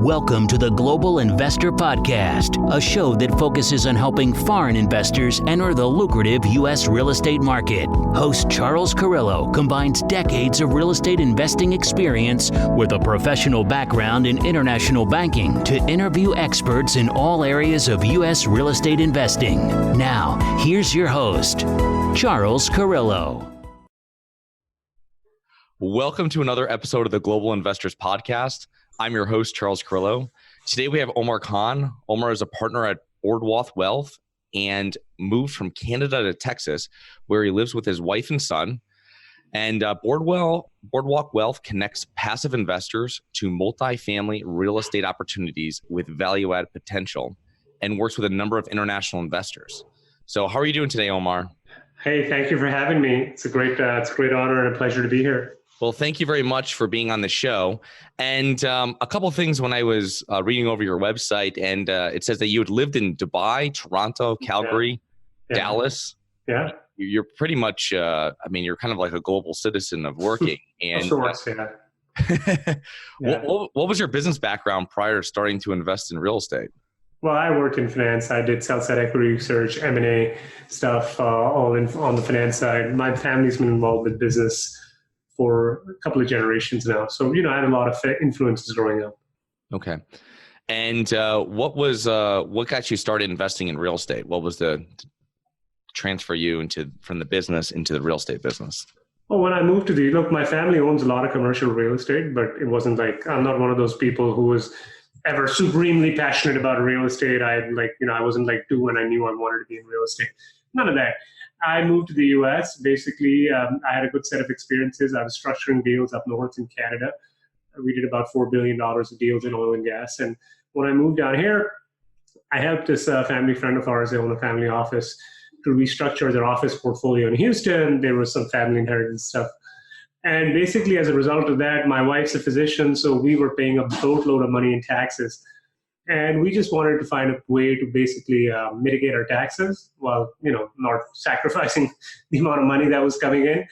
Welcome to the Global Investor Podcast, a show that focuses on helping foreign investors enter the lucrative U.S. real estate market. Host Charles Carillo combines decades of real estate investing experience with a professional background in international banking to interview experts in all areas of U.S. real estate investing. Now, here's your host, Charles Carillo. Welcome to another episode of the Global Investors Podcast. I'm your host, Charles Carillo. Today we have Omar Khan. Omar is a partner at BoardWalk Wealth and moved from Canada to Texas, where he lives with his wife and son. And BoardWalk Wealth connects passive investors to multifamily real estate opportunities with value-add potential and works with a number of international investors. So how are you doing today, Omar? Hey, thank you for having me. It's a great honor and a pleasure to be here. Well, thank you very much for being on the show. And a couple of things when I was reading over your website, and it says that you had lived in Dubai, Toronto, Calgary, Dallas. Yeah. You're pretty much, you're kind of like a global citizen of working. And of course, What was your business background prior to starting to invest in real estate? Well, I worked in finance. I did sell-side equity research, M&A stuff, all on the finance side. My family's been involved with business for a couple of generations now. So, I had a lot of influences growing up. Okay. And what got you started investing in real estate? What was the transfer you from the business into the real estate business? Well, when I moved to my family owns a lot of commercial real estate, but it wasn't like, I'm not one of those people who was ever supremely passionate about real estate. I wasn't like 2 when I knew I wanted to be in real estate. None of that. I moved to the U.S. Basically, I had a good set of experiences. I was structuring deals up north in Canada. We did about $4 billion of deals in oil and gas. And when I moved down here, I helped this family friend of ours, they own a family office, to restructure their office portfolio in Houston. There was some family inheritance stuff. And basically, as a result of that, my wife's a physician, so we were paying a boatload of money in taxes. And we just wanted to find a way to basically mitigate our taxes while, not sacrificing the amount of money that was coming in.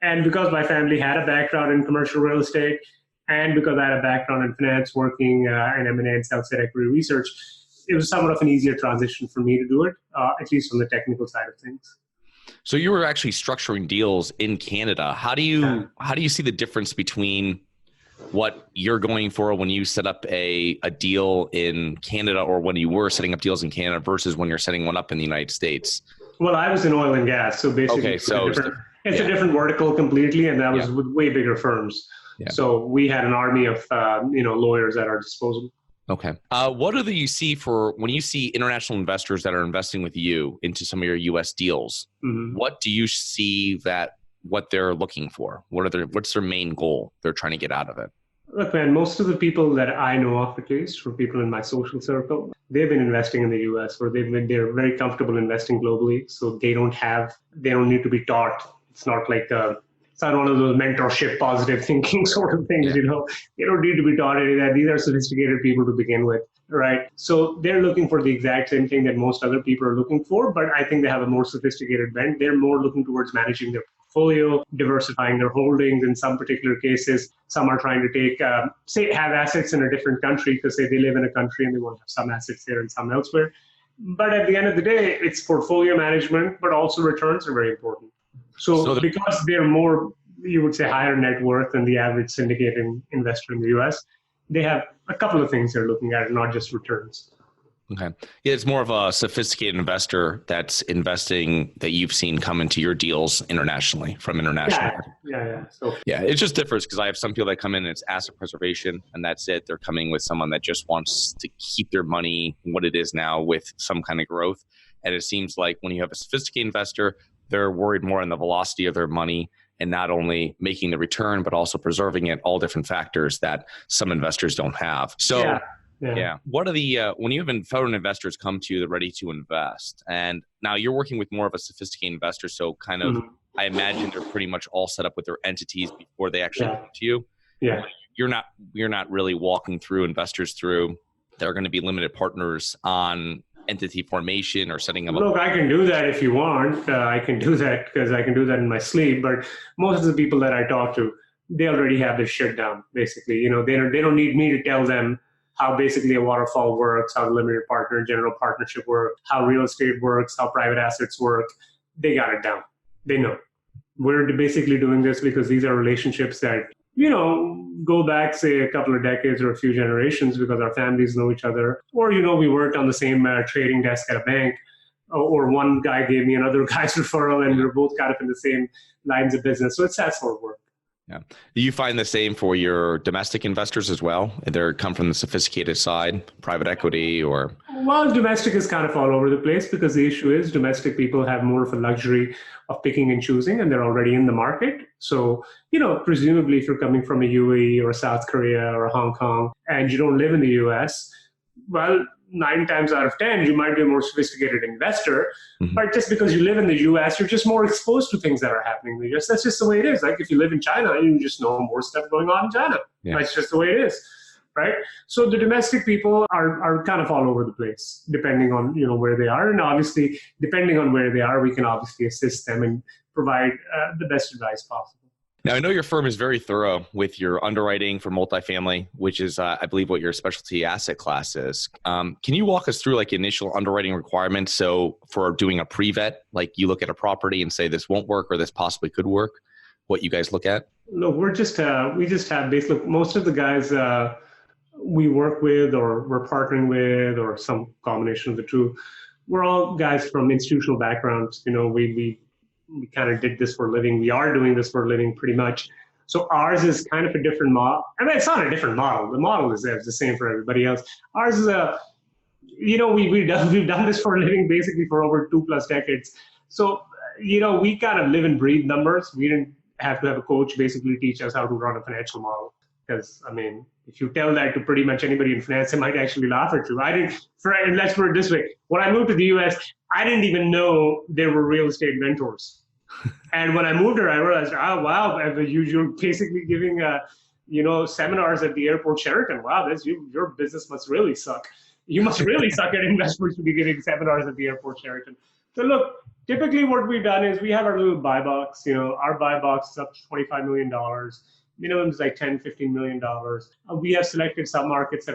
And because my family had a background in commercial real estate, and because I had a background in finance, working in M&A and sell-side equity research, it was somewhat of an easier transition for me to do it, at least from the technical side of things. So you were actually structuring deals in Canada. How do you see the difference between what you're going for when you set up a deal in Canada, or when you were setting up deals in Canada, versus when you're setting one up in the United States? Well, I was in oil and gas, so basically it's a different vertical completely, and that was with way bigger firms. Yeah. So we had an army of lawyers at our disposal. Okay. What do you see when you see international investors that are investing with you into some of your U.S. deals? Mm-hmm. What do you see what they're looking for? What's their main goal they're trying to get out of it? Look, man, most of the people that I know of, at least for people in my social circle, they've been investing in the U.S. or they're very comfortable investing globally. So they don't need to be taught. It's not like it's not one of those mentorship, positive thinking sort of things, They don't need to be taught any of that. These are sophisticated people to begin with, right? So they're looking for the exact same thing that most other people are looking for, but I think they have a more sophisticated bent. They're more looking towards managing their portfolio, diversifying their holdings in some particular cases. Some are trying to take, have assets in a different country because they live in a country and they want to have some assets there and some elsewhere. But at the end of the day, it's portfolio management, but also returns are very important. So because they're more, you would say, higher net worth than the average syndicating investor in the US, they have a couple of things they're looking at, not just returns. Okay. Yeah, it's more of a sophisticated investor that's investing that you've seen come into your deals internationally from international. Yeah. It just differs because I have some people that come in and it's asset preservation and that's it. They're coming with someone that just wants to keep their money what it is now with some kind of growth. And it seems like when you have a sophisticated investor, they're worried more on the velocity of their money and not only making the return, but also preserving it, all different factors that some investors don't have. So what are when you have foreign investors come to you, they're ready to invest, and now you're working with more of a sophisticated investor, so kind of, I imagine they're pretty much all set up with their entities before they actually come to you. Yeah. You're not really walking through investors through, they're going to be limited partners on entity formation or setting them up? Look, I can do that if you want. I can do that because I can do that in my sleep. But most of the people that I talk to, they already have this shit down, basically. They don't need me to tell them how basically a waterfall works, how the limited partner and general partnership work, how real estate works, how private assets work. They got it down. They know. We're basically doing this because these are relationships that, go back, say, a couple of decades or a few generations because our families know each other. Or, we worked on the same trading desk at a bank. Or one guy gave me another guy's referral, and we're both kind of in the same lines of business. So it's that sort of work. Yeah. Do you find the same for your domestic investors as well? They come from the sophisticated side, private equity or? Well, domestic is kind of all over the place because the issue is domestic people have more of a luxury of picking and choosing, and they're already in the market. So, presumably if you're coming from a UAE or South Korea or Hong Kong and you don't live in the US, well, 9 times out of 10, you might be a more sophisticated investor. Mm-hmm. But just because you live in the US, you're just more exposed to things that are happening in the US. That's just the way it is. Like if you live in China, you just know more stuff going on in China. Yeah. That's just the way it is, right? So the domestic people are kind of all over the place, depending on where they are. And obviously, depending on where they are, we can obviously assist them and provide the best advice possible. Now, I know your firm is very thorough with your underwriting for multifamily, which is, I believe, what your specialty asset class is. Can you walk us through initial underwriting requirements? So for doing a pre-vet, you look at a property and say this won't work or this possibly could work, what you guys look at? No, we just have basically most of the guys we work with or we're partnering with or some combination of the two, we're all guys from institutional backgrounds. We kind of did this for a living. We are doing this for a living pretty much. So ours is kind of a different model. I mean, it's not a different model. The model is the same for everybody else. Ours is we've done this for a living basically for over 2+ decades. So, we kind of live and breathe numbers. We didn't have to have a coach basically teach us how to run a financial model. Because, if you tell that to pretty much anybody in finance, they might actually laugh at you. Let's put it this way. When I moved to the US, I didn't even know there were real estate mentors. And when I moved here, I realized, oh, wow, you're basically giving, seminars at the airport Sheraton. Wow, your business must really suck. You must really suck at investments to be giving seminars at the airport Sheraton. So look, typically what we've done is we have our little buy box. Our buy box is up to $25 million. Minimum is like $10, $15 million. We have selected some markets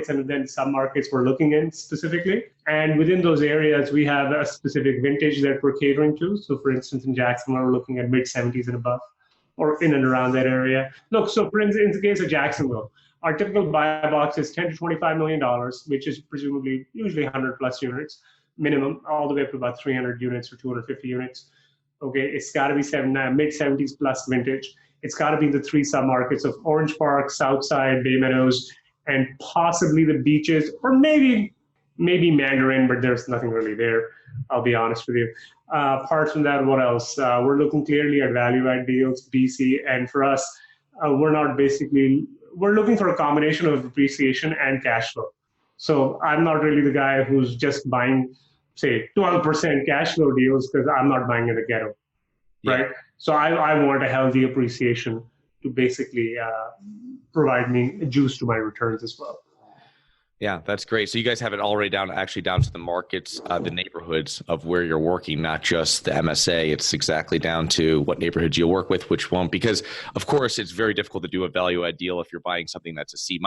and then some markets we're looking in specifically. And within those areas, we have a specific vintage that we're catering to. So for instance, in Jacksonville, we're looking at mid-70s and above or in and around that area. Look, so for instance, in the case of Jacksonville, our typical buy box is $10 to $25 million, which is presumably usually 100+ units minimum, all the way up to about 300 units or 250 units. Okay, it's got to be mid-70s plus vintage. It's got to be in the 3 submarkets of Orange Park, Southside, Bay Meadows, and possibly the beaches, or maybe Mandarin, but there's nothing really there, I'll be honest with you. Apart from that, what else? We're looking clearly at value-add deals, BC, and for us, we're looking for a combination of appreciation and cash flow. So I'm not really the guy who's just buying, say, 12% cash flow deals because I'm not buying in the ghetto, right? So I want a healthy appreciation to basically provide me a juice to my returns as well. Yeah, that's great. So you guys have it already down to the markets, the neighborhoods of where you're working, not just the MSA. It's exactly down to what neighborhoods you'll work with, which won't, because of course it's very difficult to do a value add deal if you're buying something that's a C-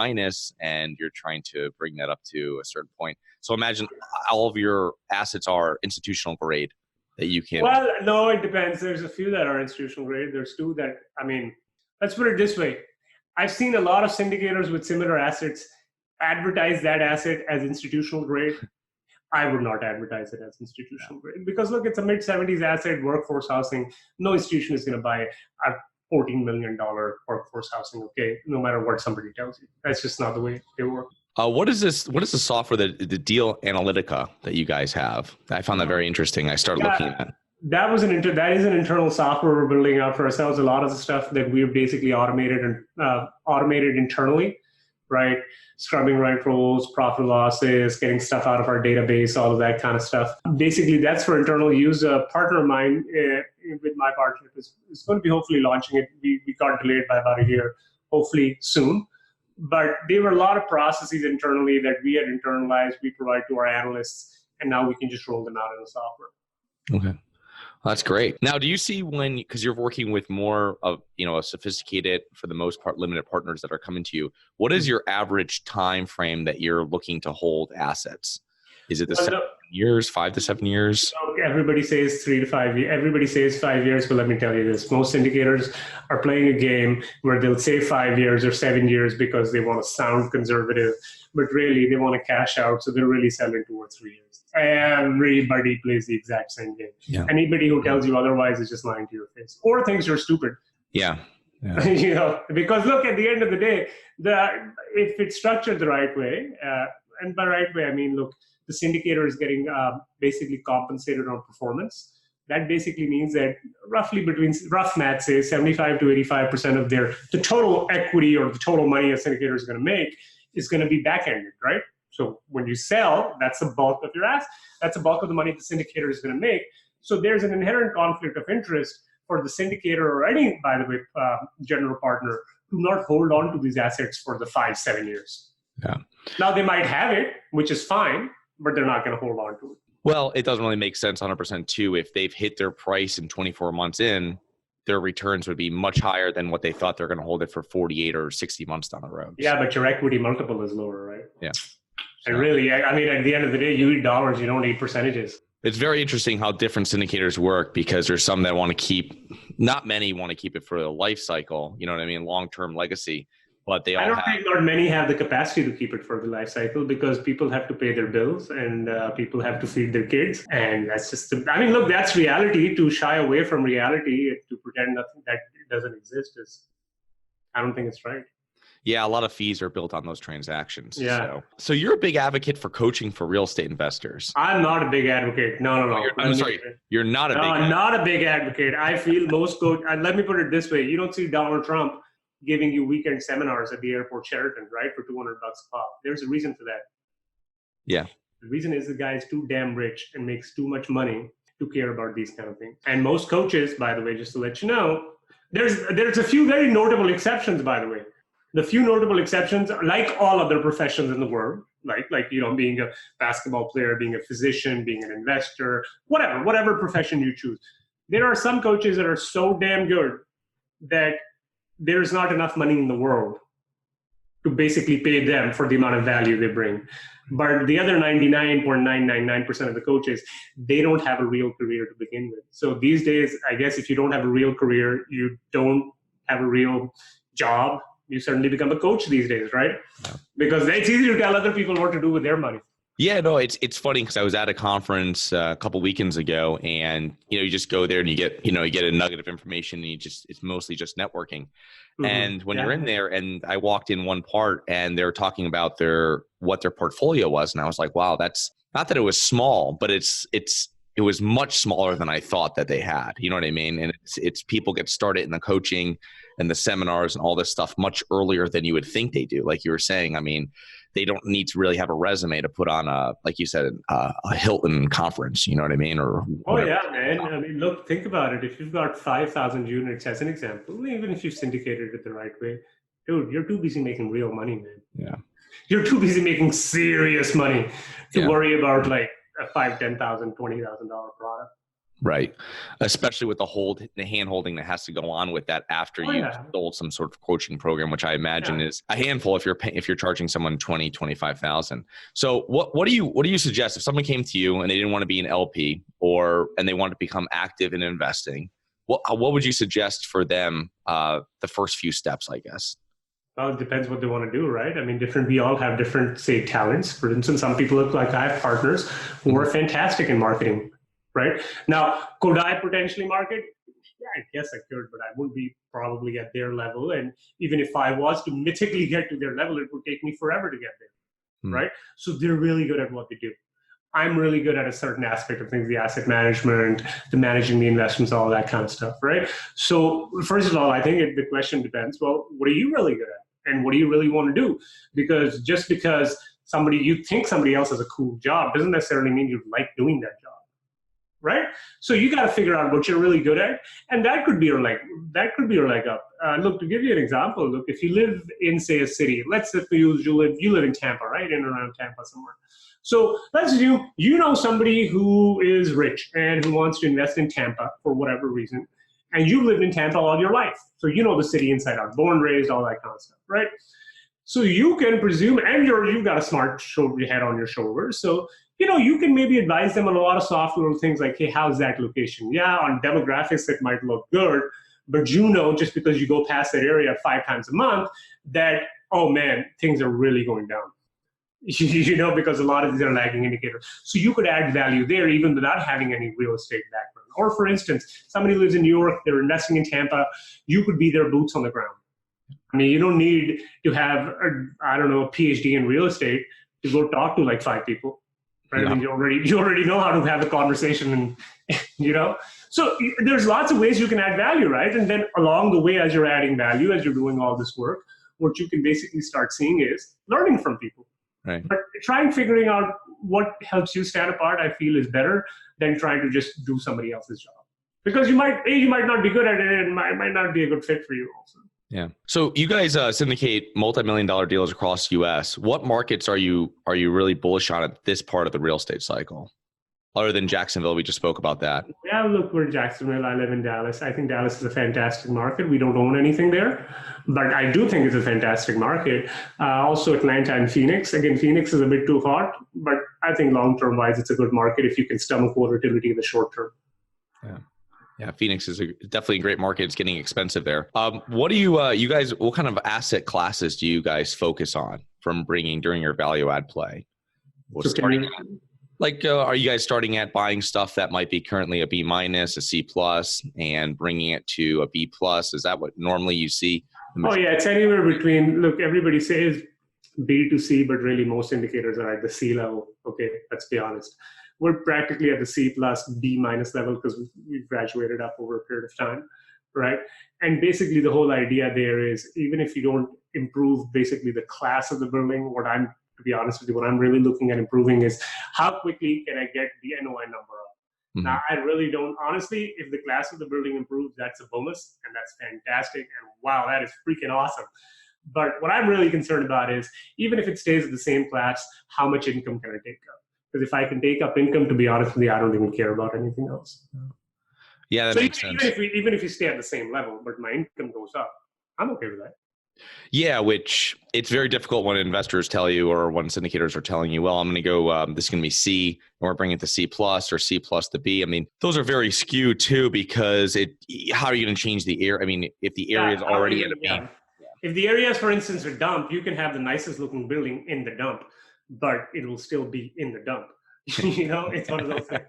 and you're trying to bring that up to a certain point. So imagine all of your assets are institutional grade that you can. Well, no, it depends. There's a few that are institutional grade. There's 2 that, let's put it this way. I've seen a lot of syndicators with similar assets advertise that asset as institutional grade. I would not advertise it as institutional grade because look, it's a mid-70s asset, workforce housing. No institution is going to buy a $14 million workforce housing, okay, no matter what somebody tells you. That's just not the way they work. What is this? What is the software, the deal Analytica that you guys have? I found that very interesting. I started looking at. That is an internal software we're building out for ourselves. A lot of the stuff that we've basically automated internally, right? Scrubbing rent rolls, profit losses, getting stuff out of our database, all of that kind of stuff. Basically, that's for internal use. A partner of mine with my partnership is going to be hopefully launching it. We got delayed by about a year, hopefully soon. But there were a lot of processes internally that we had internalized, we provide to our analysts, and now we can just roll them out in the software. Okay. That's great. Now, do you see because you're working with more of, a sophisticated, for the most part, limited partners that are coming to you, what is your average time frame that you're looking to hold assets? Is it 7 years, 5 to 7 years? Everybody says 3 to 5 years. Everybody says 5 years, but let me tell you this. Most syndicators are playing a game where they'll say 5 years or 7 years because they want to sound conservative, but really they want to cash out, so they'll really sell in 2 or 3 years. Everybody plays the exact same game. Yeah. Anybody who tells you otherwise is just lying to your face or thinks you're stupid. Yeah. Because look, at the end of the day, if it's structured the right way, and by right way, I mean, look, the syndicator is getting basically compensated on performance. That basically means that roughly between rough math, say 75 to 85% of the total equity or the total money a syndicator is going to make is going to be back-ended, right? So when you sell, that's the bulk of your asset. That's the bulk of the money the syndicator is going to make. So there's an inherent conflict of interest for the syndicator or any, by the way, general partner to not hold on to these assets for the 5-7 years. Yeah. Now they might have it, which is fine, but they're not going to hold on to it. Well, it doesn't really make sense 100% too. If they've hit their price in 24 months in, their returns would be much higher than what they thought they're going to hold it for 48 or 60 months down the road. Yeah, but your equity multiple is lower, right? Yeah. And really, I mean, at the end of the day, you eat dollars, you don't eat percentages. It's very interesting how different syndicators work because there's some that want to keep, not many want to keep it for the life cycle, you know what I mean, long-term legacy. But I don't think not many have the capacity to keep it for the life cycle because people have to pay their bills and people have to feed their kids. And that's just, look, that's reality. To shy away from reality, to pretend nothing that doesn't exist I don't think it's right. Yeah, a lot of fees are built on those transactions. Yeah. So you're a big advocate for coaching for real estate investors. I'm not a big advocate. No. I'm sorry. You're not a big advocate. I'm not a big advocate. I feel most let me put it this way. You don't see Donald Trump giving you weekend seminars at the airport Sheraton, right? For $200 a pop. There's a reason for that. Yeah. The reason is the guy is too damn rich and makes too much money to care about these kind of things. And most coaches, by the way, just to let you know, there's a few very notable exceptions, by the way. The few notable exceptions, like all other professions in the world, like being a basketball player, being a physician, being an investor, whatever profession you choose. There are some coaches that are so damn good that there's not enough money in the world to basically pay them for the amount of value they bring. But the other 99.999% of the coaches, they don't have a real career to begin with. So these days, I guess if you don't have a real career, you don't have a real job, you certainly become a coach these days, right? Yeah. Because it's easy to tell other people what to do with their money. Yeah, no, it's funny because I was at a conference a couple weekends ago, and you just go there and you get a nugget of information, and it's mostly just networking. Mm-hmm. And when you're in there, and I walked in one part, and they're talking about what their portfolio was, and I was like, wow, that's not that it was small, but it was much smaller than I thought that they had. You know what I mean? And it's people get started in the coaching and the seminars and all this stuff much earlier than you would think they do. Like you were saying, I mean, they don't need to really have a resume to put on like you said, a Hilton conference. You know what I mean? Or yeah, man. I mean, look, think about it. If you've got 5,000 units as an example, even if you've syndicated it the right way, dude, you're too busy making real money, man. Yeah. You're too busy making serious money to worry about like a $5,000, $10,000, $20,000 product. Right. Especially with the hand holding that has to go on with that after you've sold some sort of coaching program, which I imagine is a handful if you're charging someone $20,000, $25,000. So what do you suggest if someone came to you and they didn't want to be an LP and they want to become active in investing? What would you suggest for them the first few steps, I guess? Well, it depends what they want to do, right? I mean, we all have different, say, talents. For instance, some people look like I have partners who are fantastic in marketing. Right? Now, could I potentially market? Yeah, I guess I could, but I wouldn't be probably at their level. And even if I was to mythically get to their level, it would take me forever to get there, right? So they're really good at what they do. I'm really good at a certain aspect of things, the asset management, the managing the investments, all that kind of stuff, right? So first of all, I think the question depends, well, what are you really good at? And what do you really want to do? Because just because you think somebody else has a cool job doesn't necessarily mean you like doing that job. Right? So you got to figure out what you're really good at. And that could be your leg up. Look, to give you an example, look, if you live in, say, a city, let's say you live in Tampa, right? In and around Tampa somewhere. So let's assume you know somebody who is rich and who wants to invest in Tampa for whatever reason, and you've lived in Tampa all your life. So you know the city inside out, born, raised, all that kind of stuff, right? So you can presume, and you've got a smart head on your shoulders. So, you can maybe advise them on a lot of soft little things like, hey, how's that location? Yeah, on demographics, it might look good, but just because you go past that area 5 times a month, that, oh man, things are really going down. Because a lot of these are lagging indicators. So you could add value there even without having any real estate background. Or for instance, somebody lives in New York, they're investing in Tampa, you could be their boots on the ground. I mean, you don't need to have, a PhD in real estate to go talk to like 5 people, right? Yeah. I mean, you already know how to have the conversation and, So there's lots of ways you can add value, right? And then along the way, as you're adding value, as you're doing all this work, what you can basically start seeing is learning from people. Right. But trying figuring out what helps you stand apart, I feel, is better than trying to just do somebody else's job. Because you might not be good at it, and it might not be a good fit for you also. Yeah. So you guys syndicate multi-million-dollar deals across U.S. What markets are you really bullish on at this part of the real estate cycle? Other than Jacksonville, we just spoke about that. Yeah, look, we're in Jacksonville. I live in Dallas. I think Dallas is a fantastic market. We don't own anything there, but I do think it's a fantastic market. Also Atlanta and Phoenix. Again, Phoenix is a bit too hot, but I think long-term wise, it's a good market if you can stomach volatility in the short term. Yeah, Phoenix is definitely a great market. It's getting expensive there. What do you guys, what kind of asset classes do you guys focus on from bringing during your value add play? Are you guys starting at buying stuff that might be currently a B-, a C+, and bringing it to a B+? Is that what normally you see? Oh yeah, it's anywhere between, look, everybody says B to C, but really most indicators are at the C level. Okay, let's be honest. We're practically at the C+, B- level because we've graduated up over a period of time, right? And basically the whole idea there is even if you don't improve basically the class of the building, to be honest with you, what I'm really looking at improving is how quickly can I get the NOI number up? Mm-hmm. Now, I really don't, honestly, if the class of the building improves, that's a bonus and that's fantastic. And wow, that is freaking awesome. But what I'm really concerned about is even if it stays at the same class, how much income can I take up? Because if I can take up income, to be honest with you, I don't even care about anything else. Yeah, that makes sense. Even if you stay at the same level, but my income goes up, I'm okay with that. Yeah, which it's very difficult when investors tell you or when syndicators are telling you, well, I'm going to go, this is going to be C, and we're bringing it to C+ or C+ to B. I mean, those are very skewed too, because how are you going to change the area? I mean, if the area is already at a B. Yeah. If the area is, for instance, a dump, you can have the nicest looking building in the dump, but it will still be in the dump. It's one of those things.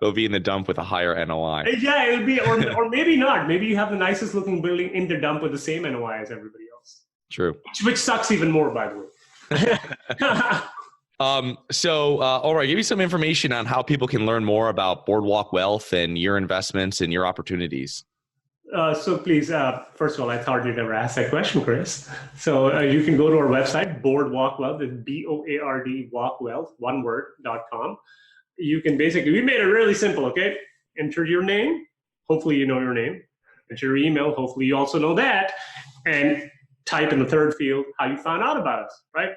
It'll be in the dump with a higher NOI. Yeah, it'll be, or maybe not. Maybe you have the nicest looking building in the dump with the same NOI as everybody else. True. Which sucks even more, by the way. All right, give me some information on how people can learn more about BoardWalk Wealth and your investments and your opportunities. So please, first of all, I thought you'd never ask that question, Chris. So you can go to our website, BoardWalk Wealth, it's BOARD Walk Wealth, one word, .com. You can we made it really simple, okay? Enter your name. Hopefully you know your name. Enter your email. Hopefully you also know that. And type in the third field how you found out about us, right?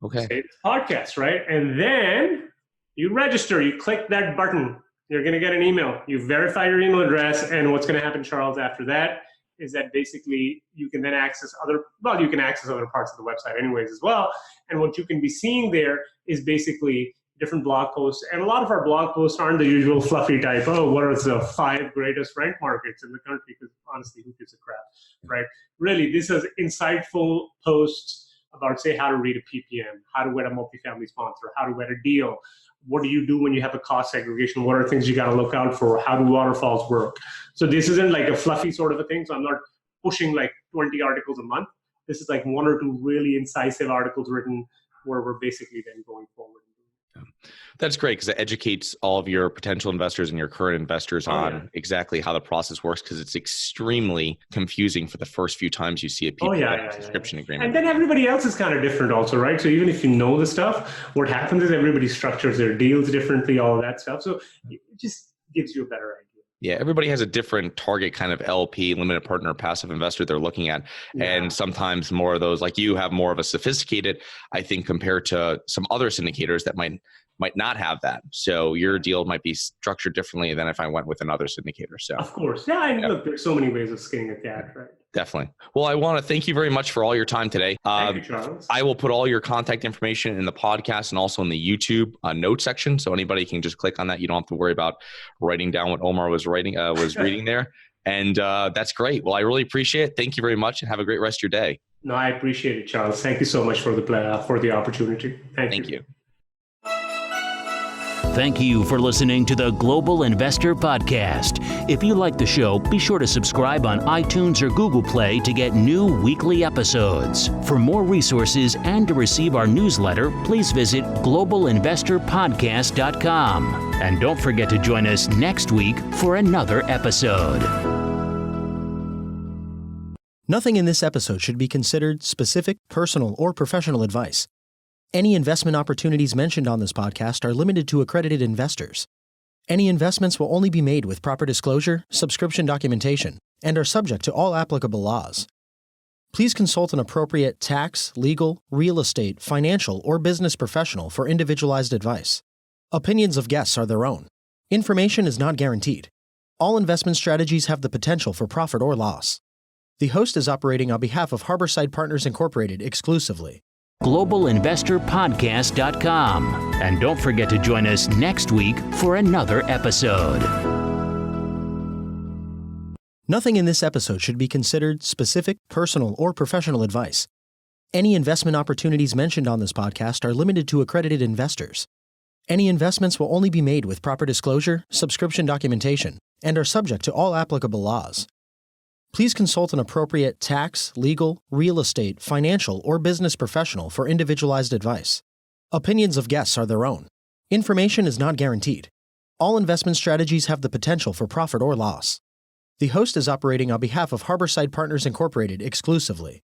Okay. Say it's podcast, right? And then you register. You click that button. You're going to get an email. You verify your email address. And what's going to happen, Charles, after that is that basically you can then access other parts of the website anyways as well. And what you can be seeing there is basically different blog posts. And a lot of our blog posts aren't the usual fluffy type, what are the 5 greatest rent markets in the country? Because honestly, who gives a crap, right? Really, this is insightful posts about, say, how to read a PPM, how to vet a multifamily sponsor, how to vet a deal. What do you do when you have a cost segregation? What are things you got to look out for? How do waterfalls work? So this isn't like a fluffy sort of a thing. So I'm not pushing like 20 articles a month. This is like 1 or 2 really incisive articles written where we're basically then going forward. That's great because it educates all of your potential investors and your current investors on exactly how the process works, because it's extremely confusing for the first few times you see a subscription agreement. And then everybody else is kind of different also, right? So even if you know the stuff, what happens is everybody structures their deals differently, all of that stuff. So it just gives you a better idea. Yeah, everybody has a different target kind of LP, limited partner, passive investor they're looking at. Yeah. And sometimes more of those, like you have more of a sophisticated, I think, compared to some other syndicators that might not have that. So your deal might be structured differently than if I went with another syndicator. So of course. Yeah, and look, there's so many ways of skinning a cat, right? Definitely. Well, I want to thank you very much for all your time today. Thank you, Charles. I will put all your contact information in the podcast and also in the YouTube note section. So anybody can just click on that. You don't have to worry about writing down what Omar was reading there. And that's great. Well, I really appreciate it. Thank you very much and have a great rest of your day. No, I appreciate it, Charles. Thank you so much for the opportunity. Thank you. Thank you for listening to the Global Investor Podcast. If you like the show, be sure to subscribe on iTunes or Google Play to get new weekly episodes. For more resources and to receive our newsletter, please visit globalinvestorpodcast.com. And don't forget to join us next week for another episode. Nothing in this episode should be considered specific, personal, or professional advice. Any investment opportunities mentioned on this podcast are limited to accredited investors. Any investments will only be made with proper disclosure, subscription documentation, and are subject to all applicable laws. Please consult an appropriate tax, legal, real estate, financial, or business professional for individualized advice. Opinions of guests are their own. Information is not guaranteed. All investment strategies have the potential for profit or loss. The host is operating on behalf of Harborside Partners Incorporated exclusively. globalinvestorpodcast.com. And don't forget to join us next week for another episode. Nothing in this episode should be considered specific, personal, or professional advice. Any investment opportunities mentioned on this podcast are limited to accredited investors. Any investments will only be made with proper disclosure, subscription documentation, and are subject to all applicable laws. Please consult an appropriate tax, legal, real estate, financial, or business professional for individualized advice. Opinions of guests are their own. Information is not guaranteed. All investment strategies have the potential for profit or loss. The host is operating on behalf of Harborside Partners Incorporated exclusively.